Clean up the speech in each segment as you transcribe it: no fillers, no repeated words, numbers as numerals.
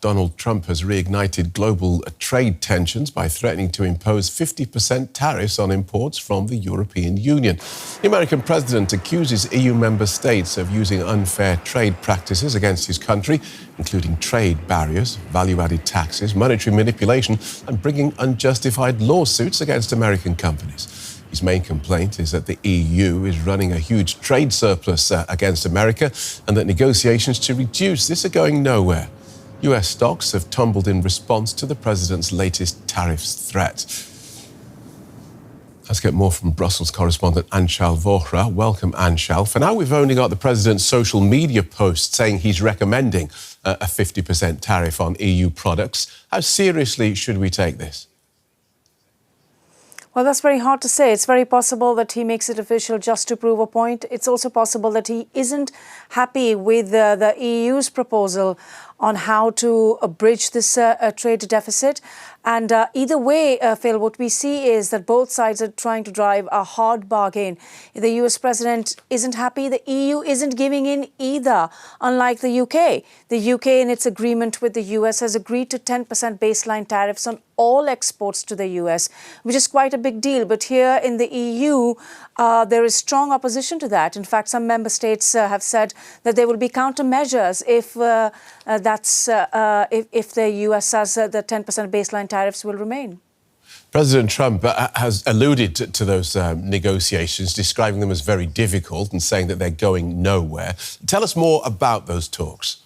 Donald Trump has reignited global trade tensions by threatening to impose 50% tariffs on imports from the European Union. The American president accuses EU member states of using unfair trade practices against his country, including trade barriers, value-added taxes, monetary manipulation, and bringing unjustified lawsuits against American companies. His main complaint is that the EU is running a huge trade surplus against America and that negotiations to reduce this are going nowhere. US stocks have tumbled in response to the president's latest tariffs threat. Let's get more from Brussels correspondent Anchal Vohra. Welcome, Anchal. For now, we've only got the president's social media post saying he's recommending a 50% tariff on EU products. How seriously should we take this? Well, that's very hard to say. It's very possible that he makes it official just to prove a point. It's also possible that he isn't happy with the EU's proposal on how to bridge this trade deficit. And either way, Phil, what we see is that both sides are trying to drive a hard bargain. The US president isn't happy. The EU isn't giving in either, unlike the UK. The UK, in its agreement with the US, has agreed to 10% baseline tariffs on all exports to the US, which is quite a big deal. But here in the EU, there is strong opposition to that. In fact, some member states have said that there will be countermeasures if the US says the 10% baseline tariffs will remain. President Trump has alluded to those negotiations, describing them as very difficult and saying that they're going nowhere. Tell us more about those talks.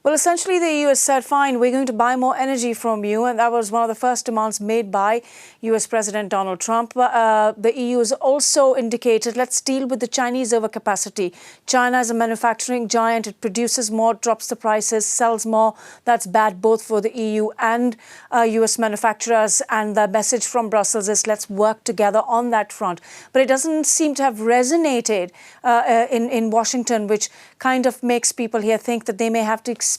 Well, essentially, the EU has said, fine, we're going to buy more energy from you. And that was one of the first demands made by US President Donald Trump. The EU has also indicated, let's deal with the Chinese overcapacity. China is a manufacturing giant. It produces more, drops the prices, sells more. That's bad both for the EU and US manufacturers. And the message from Brussels is, let's work together on that front. But it doesn't seem to have resonated in Washington, which kind of makes people here think that they may have to expand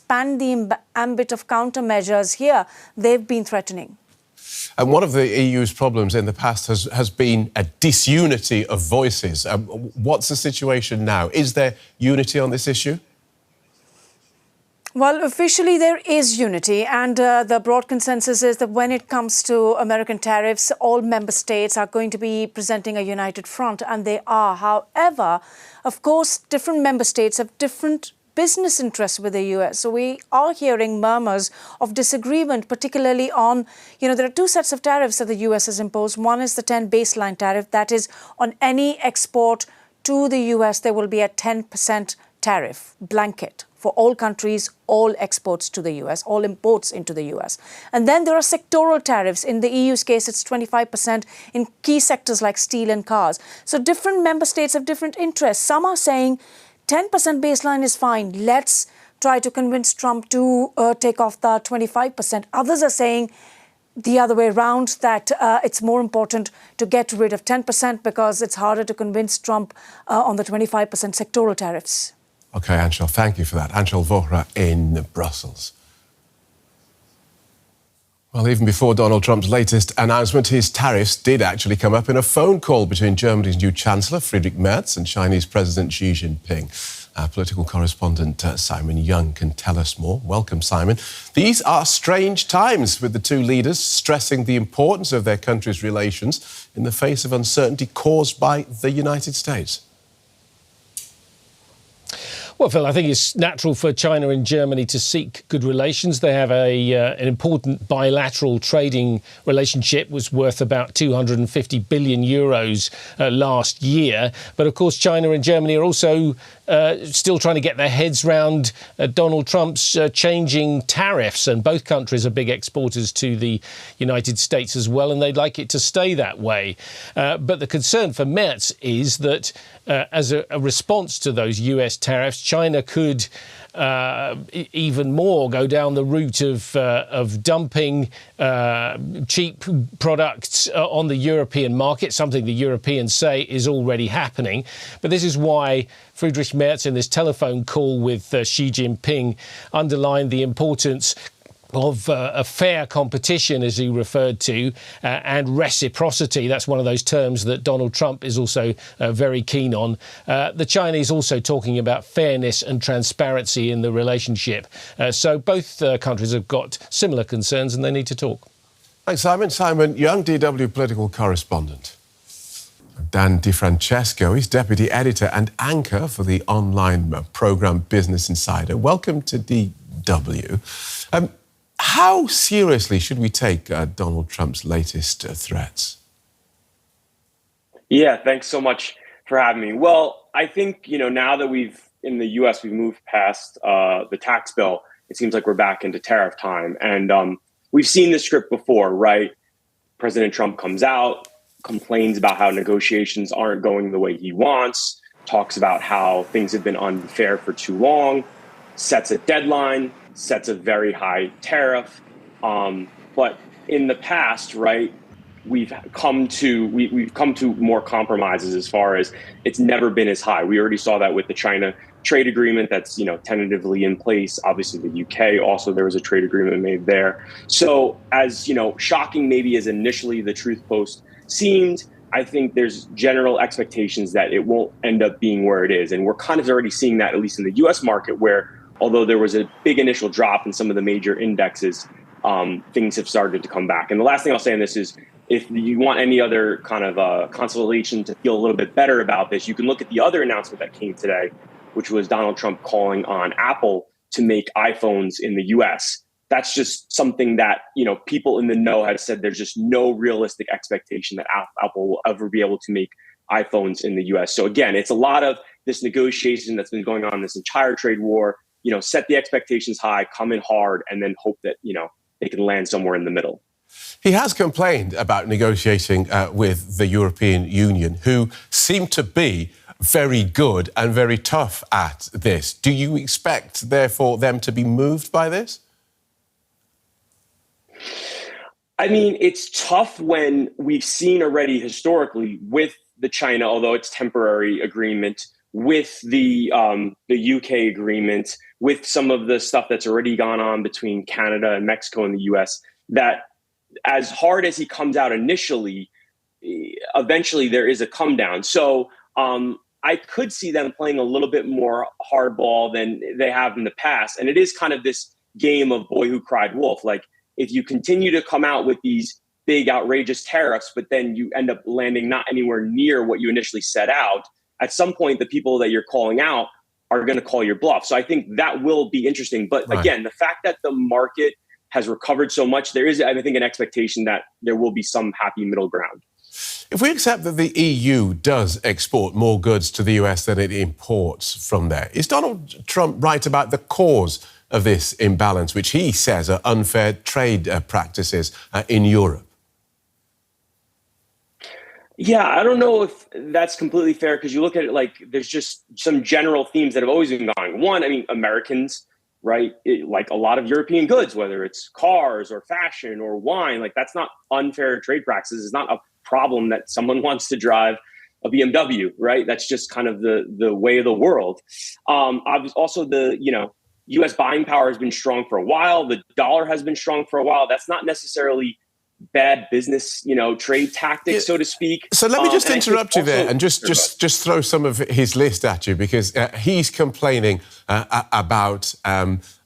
the ambit of countermeasures here they've been threatening. And one of the EU's problems in the past has been a disunity of voices. What's the situation now? Is there unity on this issue? Well, officially there is unity, and the broad consensus is that when it comes to American tariffs, all member states are going to be presenting a united front, and they are. However, of course, different member states have different business interests with the US. So we are hearing murmurs of disagreement, particularly on, there are two sets of tariffs that the US has imposed. One is the 10 baseline tariff. That is, on any export to the US, there will be a 10% tariff blanket for all countries, all exports to the US, all imports into the US. And then there are sectoral tariffs. In the EU's case, it's 25% in key sectors like steel and cars. So different member states have different interests. Some are saying 10% baseline is fine. Let's try to convince Trump to take off the 25%. Others are saying the other way around, that it's more important to get rid of 10% because it's harder to convince Trump on the 25% sectoral tariffs. OK, Anchal, thank you for that. Anchal Vohra in Brussels. Well, even before Donald Trump's latest announcement, his tariffs did actually come up in a phone call between Germany's new Chancellor, Friedrich Merz, and Chinese President Xi Jinping. Our political correspondent, Simon Young, can tell us more. Welcome, Simon. These are strange times, with the two leaders stressing the importance of their countries' relations in the face of uncertainty caused by the United States. Well, Phil, I think it's natural for China and Germany to seek good relations. They have an important bilateral trading relationship, was worth about 250 billion euros last year. But of course, China and Germany are also still trying to get their heads round Donald Trump's changing tariffs. And both countries are big exporters to the United States as well, and they'd like it to stay that way. But the concern for Merz is that as a response to those US tariffs, China could even more go down the route of dumping cheap products on the European market, something the Europeans say is already happening. But this is why Friedrich Merz, in this telephone call with Xi Jinping, underlined the importance of a fair competition, as he referred to, and reciprocity. That's one of those terms that Donald Trump is also very keen on. The Chinese also talking about fairness and transparency in the relationship. So both countries have got similar concerns and they need to talk. Thanks, Simon. Simon Young, DW political correspondent. Dan DeFrancesco is deputy editor and anchor for the online programme Business Insider. Welcome to DW. How seriously should we take Donald Trump's latest threats? Yeah, thanks so much for having me. Well, I think, now that in the US, we've moved past the tax bill, it seems like we're back into tariff time. And we've seen this script before, right? President Trump comes out, complains about how negotiations aren't going the way he wants, talks about how things have been unfair for too long, sets a deadline, sets a very high tariff. But in the past, right, we've come to more compromises as far as it's never been as high. We already saw that with the China trade agreement that's, tentatively in place. Obviously, the UK also, there was a trade agreement made there. So as, shocking maybe as initially the Truth Post seemed, I think there's general expectations that it won't end up being where it is. And we're kind of already seeing that, at least in the US market, where although there was a big initial drop in some of the major indexes, things have started to come back. And the last thing I'll say on this is, if you want any other kind of consolation to feel a little bit better about this, you can look at the other announcement that came today, which was Donald Trump calling on Apple to make iPhones in the US. That's just something that, people in the know have said there's just no realistic expectation that Apple will ever be able to make iPhones in the US. So again, it's a lot of this negotiation that's been going on, this entire trade war, set the expectations high, come in hard, and then hope that, they can land somewhere in the middle. He has complained about negotiating with the European Union, who seem to be very good and very tough at this. Do you expect, therefore, them to be moved by this? I mean, it's tough when we've seen already historically with the China, although it's temporary agreement, with the UK agreement, with some of the stuff that's already gone on between Canada and Mexico and the US, that as hard as he comes out initially, eventually there is a come down. So I could see them playing a little bit more hardball than they have in the past. And it is kind of this game of boy who cried wolf. Like, if you continue to come out with these big outrageous tariffs, but then you end up landing not anywhere near what you initially set out, at some point, the people that you're calling out are going to call your bluff. So I think that will be interesting. But again, the fact that the market has recovered so much, there is, I think, an expectation that there will be some happy middle ground. If we accept that the EU does export more goods to the US than it imports from there, is Donald Trump right about the cause of this imbalance, which he says are unfair trade practices in Europe? Yeah, I don't know if that's completely fair, because you look at it like there's just some general themes that have always been going. One, I mean, Americans, right, like a lot of European goods, whether it's cars or fashion or wine, like that's not unfair trade practices. It's not a problem that someone wants to drive a BMW, right? That's just kind of the way of the world. Also, the U.S. buying power has been strong for a while. The dollar has been strong for a while. That's not necessarily bad business, trade tactics, so to speak. So let me just interrupt you there and just throw some of his list at you, because he's complaining about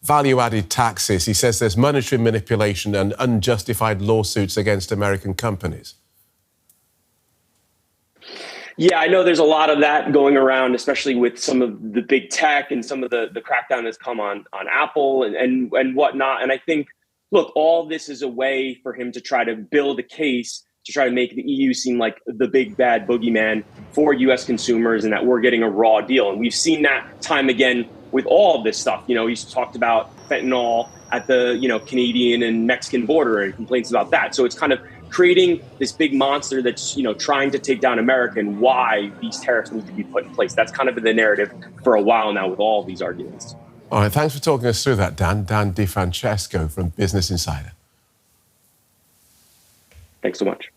value-added taxes. He says there's monetary manipulation and unjustified lawsuits against American companies. Yeah, I know there's a lot of that going around, especially with some of the big tech and some of the crackdown that's come on Apple and whatnot. And I think, look, all this is a way for him to try to build a case to try to make the EU seem like the big bad boogeyman for U.S. consumers and that we're getting a raw deal. And we've seen that time again with all of this stuff. He's talked about fentanyl at the, Canadian and Mexican border and complaints about that. So it's kind of creating this big monster that's, trying to take down America, and why these tariffs need to be put in place. That's kind of been the narrative for a while now with all of these arguments. All right, thanks for talking us through that, Dan. Dan DeFrancesco from Business Insider. Thanks so much.